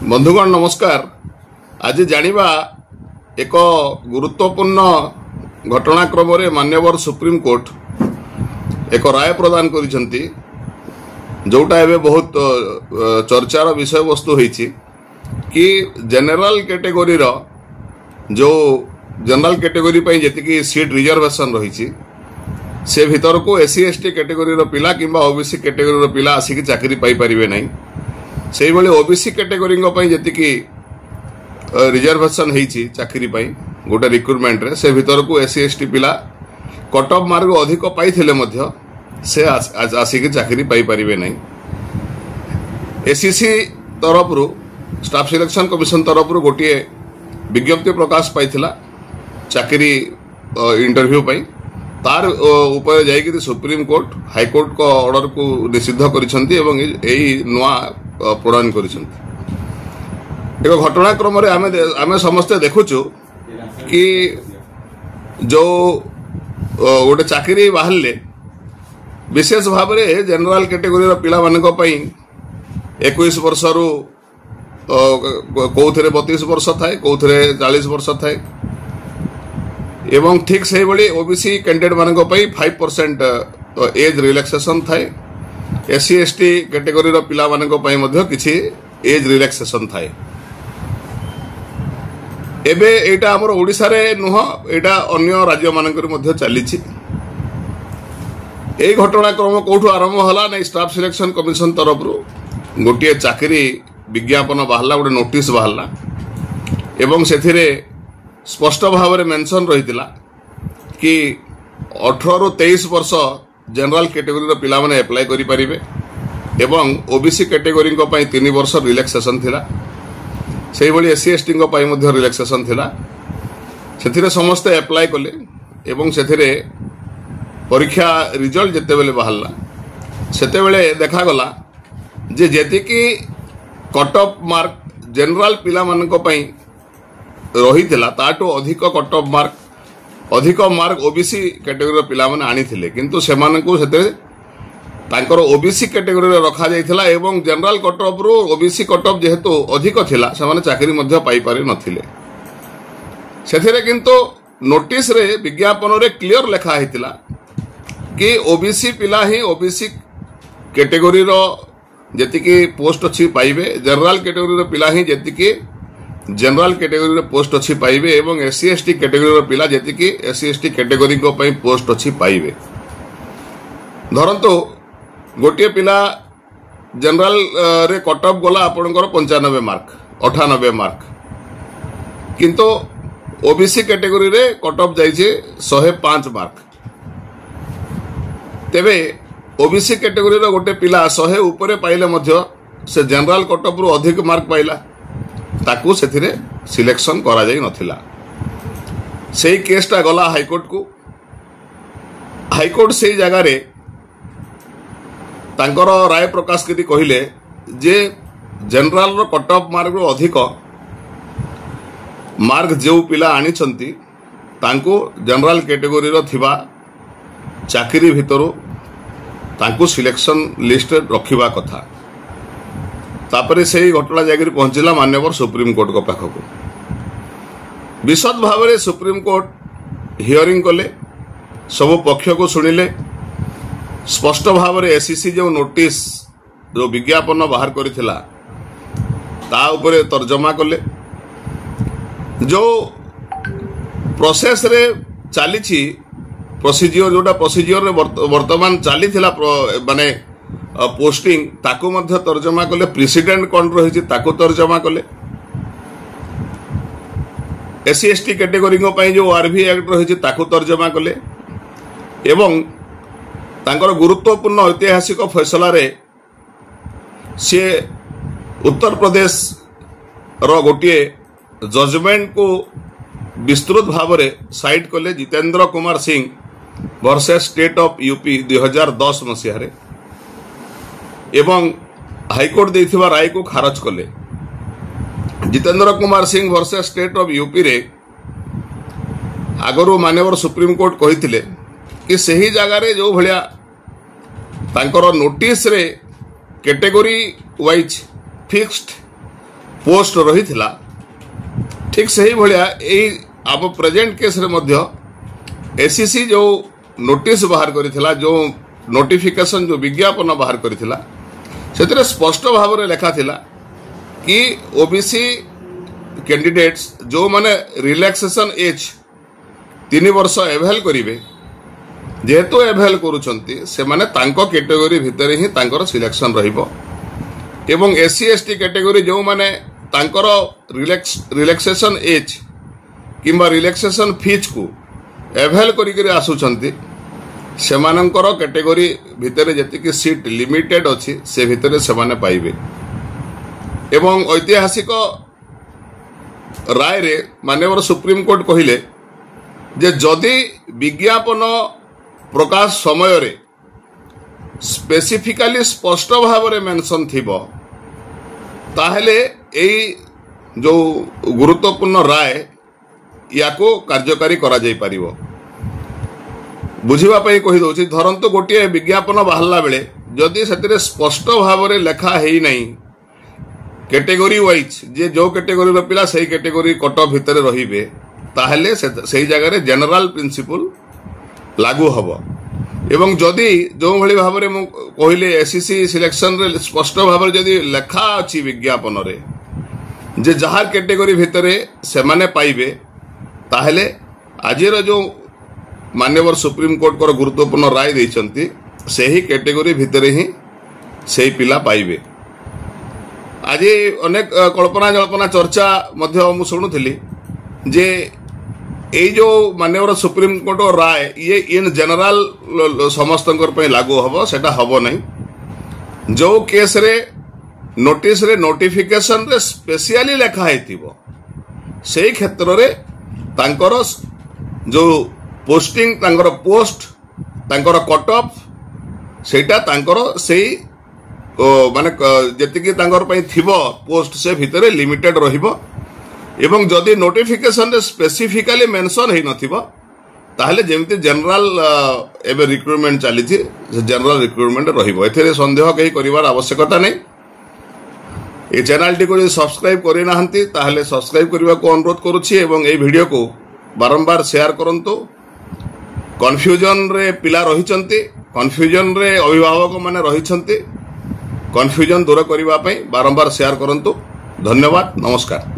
बंधुगण नमस्कार। आज जानिबा एक गुरुत्वपूर्ण घटनाक्रम मान्यवर सुप्रीम कोर्ट एक राय प्रदान करिसेंती, जोटा एवं बहुत चर्चार विषय वस्तु होईछि कि जनरल कैटेगोरी जो जनरल कैटेगोरी पे जेतिकी सीट रिजर्वेशन रही से भीतर को एससी एसटी कैटेगोरी पिला किंबा ओबीसी कैटेगोरी पिला आसिक चाकरी पाई परिबे नहीं। से भली ओबीसी कैटेगोरी जेतिकी रिजर्वेशन होईछि चाकरी पाई गोटे रिक्रुटमेंट रे से भीतर को एससी एसटी पिला कट ऑफ मार्क अधिक पाइथिले मध्य से आसिक चाकरी पाई परिबे नहीं। एससीसी तरफ रु स्टाफ सिलेक्शन कमिशन तरफ रु गोटे विज्ञप्ति प्रकाश पाइथिला चाकरी इंटरव्यू पाई तार ऊपर जाइए सुप्रीम कोर्ट हाईकोर्ट को ऑर्डर को निषिद्ध करिसेंती एवं एई नुआ प्रदान करिसेंती। एक घटनाक्रम आमे समस्ते देखुचु कि जो गोटे चाकरी बाहरले विशेष भाव में जनरल कैटेगोरी पिला मानक पई 21 वर्ष रु कौथरे 32 वर्ष थाए कौथरे 40 वर्ष थाए एवं ठीक से भली ओबीसी कैंडिडेट मानक पई 5% एज रिलैक्सेशन थाए। एससी एसटी कैटेगोरी पिला मानक पई मध्य किछि एज रिलैक्सेशन थाए। एबे एटा हमर ओडिसा रे नुह एटा अन्य राज्य मानक मध्य चलीछि। एई घटनाक्रम कोठु आरंभ होला नै स्टाफ सिलेक्शन कमिशन तरफ रु गोटे चाकरी विज्ञापन बाहरला गोटे नोटिस बाहरला एवं सेथिरे स्पष्ट भाव में मेंशन रही कि 18 रु 23 वर्ष जनरल कैटेगोरी पिला माने अप्लाई करि परिबे एवं ओबीसी कैटेगोरी को पई 3 वर्ष रिलैक्सेशन थिला। सेही भली एससी एसटी को पई मध्य रिलैक्सेशन थिला। सेथिरे समस्त अप्लाई कले एवं सेथिरे परीक्षा रिजल्ट जेते बेले बाहरला सेते बेले देखा गला जे जेतिकी कट ऑफ मार्क जनरल पिला मानक पई रही ताठू अधिक cut off mark OBC category पिला माने आनी थिले, किंतु सेमानकु सेते तांकर ओबीसी कैटेगोरी रखा जाइथिला एवं जनरल कट ऑफ रु ओबीसी कट ऑफ जेहेतु अधिक थिला सेमाने चाकरी मध्य पाई पारि नथिले। सेथिरे किंतु नोटिस रे विज्ञापन रे क्लियर लिखा हितिला कि ओबीसी पिला ही ओबीसी कैटेगोरी रो जेतिकी पोस्ट अछि पाइबे, जनरल कैटेगोरी रो पिला ही जेतिकी जनरल कैटेगोरी पोस्ट अच्छी पाइबे एवं एससी एसटी कैटेगोरी पिला जेतिकी एससी एसटी कैटेगोरी को पई पोस्ट अच्छी पाइबे। धरंतु गोटे पिला जनरल रे कट ऑफ गला आपनकर 95 मार्क 98 मार्क, किंतु ओबीसी कैटेगोरी रे कट ऑफ जाइछे 105 मार्क। तेबे ओबीसी कैटेगोरी रो गोटे पिला 100 ऊपर पाइले मध्य से जनरल कट ऑफ रु अधिक मार्क पाइला ताकू सेथिरे सिलेक्शन करा जाई नथिला। सेही केसटा गला हाईकोर्ट को। हाईकोर्ट सेही जगह रे तांकर राय प्रकाश करी कहिले जे जनरल रो कट ऑफ मार्क रो अधिक मार्क जो पिला आनी छंती तांको जनरल कैटेगोरी रो थिबा चाकरी भितरो तांको सिलेक्शन लिस्ट रखिबा कथा। तापरे से घटना जाकर पहुंचला मान्यवर सुप्रीम कोर्ट को पाखक। विशद भाव में सुप्रीम कोर्ट हियरिंग कले, सब पक्ष को शुणिले, स्पष्ट भाव में एससीसी जो नोटिस जो विज्ञापन बाहर करिथिला ता उपरे तर्जमा कले। जो प्रोसेस रे चली प्रोसीजर जोटा प्रोसीजर वर्तमान चली माने पोस्टिंग ताकू मध्य तर्जमा कले, प्रेसिडेंट कौन रही ताकू तर्जमा कले। एससी एसटी कैटेगोरी जो आरवी एक्ट रही ताकू तर्जमा कले एवं तांकर गुरुत्वपूर्ण ऐतिहासिक फैसला रे सी उत्तर प्रदेश रो गोटे जजमेंट को विस्तृत भाव में साइट कले। Jitendra Kumar Singh versus state of UP 2010 मसीह रे एवं हाईकोर्ट देथिबा राय को खारज कले। Jitendra Kumar Singh versus state of UP रे आगरू मान्यवर सुप्रीम कोर्ट कहिथिले कि सही जगह रे जो भलिया तांकर नोटिस रे कैटेगोरी वाइज फिक्स्ड पोस्ट रही ठीक से ही भाया आम प्रेजेंट केस रे मध्य एसीसी जो नोटिस बाहर करिथिला जो नोटिफिकेशन जो विज्ञापन बाहर करिथिला सेतरे स्पष्ट भाव में लिखा थिला कि ओबीसी कैंडिडेट्स जो माने रिलैक्सेशन एज 3 वर्ष एभेल करिवे जेहेतु एभेल करूछंती से माने तांको कैटेगरी भितर ही तांकर सिलेक्शन रहिबो एवं एससी एसटी कैटेगरी जो माने तांकर रिलैक्सेशन एज किंबा रिलैक्सेशन फीज को एभेल करिकरी आसुछंती सेमानंकर कैटेगरी भितर जतिक सीट लिमिटेड अछि से भितर सेमाने पाइबे एवं ऐतिहासिक राय रे माननीय सुप्रीम कोर्ट कहिले जे जदि विज्ञापन प्रकाश समय रे स्पेसिफिकली स्पष्ट भाव में मेंशन थिबो ताहले एई जो गुरुत्वपूर्ण राय याको कार्यकारी करा जाई परिबो बुझिबा पई कहि दोछि धरंतु गोटे विज्ञापन बाहरला बेले जदि सेतिरे स्पष्ट भाव में लेखा हेई नहीं कैटेगरी वाइज जे जो कैटेगरी रो पिला सही कैटेगरी कट भितर रहिबे ताहले सही जगह रे जनरल प्रिंसिपल लागू हबो एवं जदि जो भली भाव में कहले एससीसी सिलेक्शन रे स्पष्ट भाव जदि लेखा अछि विज्ञापन रे जे जहार कैटेगरी भितर से माने पाइबे ताहले आजिर जो मान्यवर सुप्रीम कोर्ट को गुरुत्वपूर्ण राय देइचंती सेही कैटेगरी भितर ही सेही पिला पाइबे आज अनेक कल्पना जल्पना चर्चा मध्य मु शुणुथिली जे ये जो माननीय सुप्रीम कोर्ट राय ये इन जनरल समस्त लागू हम सेटा हम नहीं जो केस रे नोटिस रे नोटिफिकेशन रे स्पेशली लेखा हेतिबो से क्षेत्र रे तांकर जो पोस्टिंग तांकर पोस्ट तांकर कट ऑफ सेटा तांकर सेही माने जतिकी तांकर पई थिबो पोस्ट से भितरे लिमिटेड रहिबो एवं जदि नोटिफिकेशन रे स्पेसिफिकली मेंशन हे नथिबो ताहले जेमति जनरल एबे रिक्रुटमेंट चली थी जनरल रिक्रुटमेंट रहिबो एथरे संदेह कहीं करिवार आवश्यकता नहीं ए चैनल टी को सब्सक्राइब करि नाहंती ताहले सब्सक्राइब करबा को अनुरोध करूछि एवं ए वीडियो को बारंबार शेयर करंतु कन्फ्यूजन रे पिला रहिचंती कन्फ्यूजन रे अभिभावक माने रहिचंती कन्फ्यूजन दूर करबा पई बारंबार शेयर करंतु धन्यवाद नमस्कार।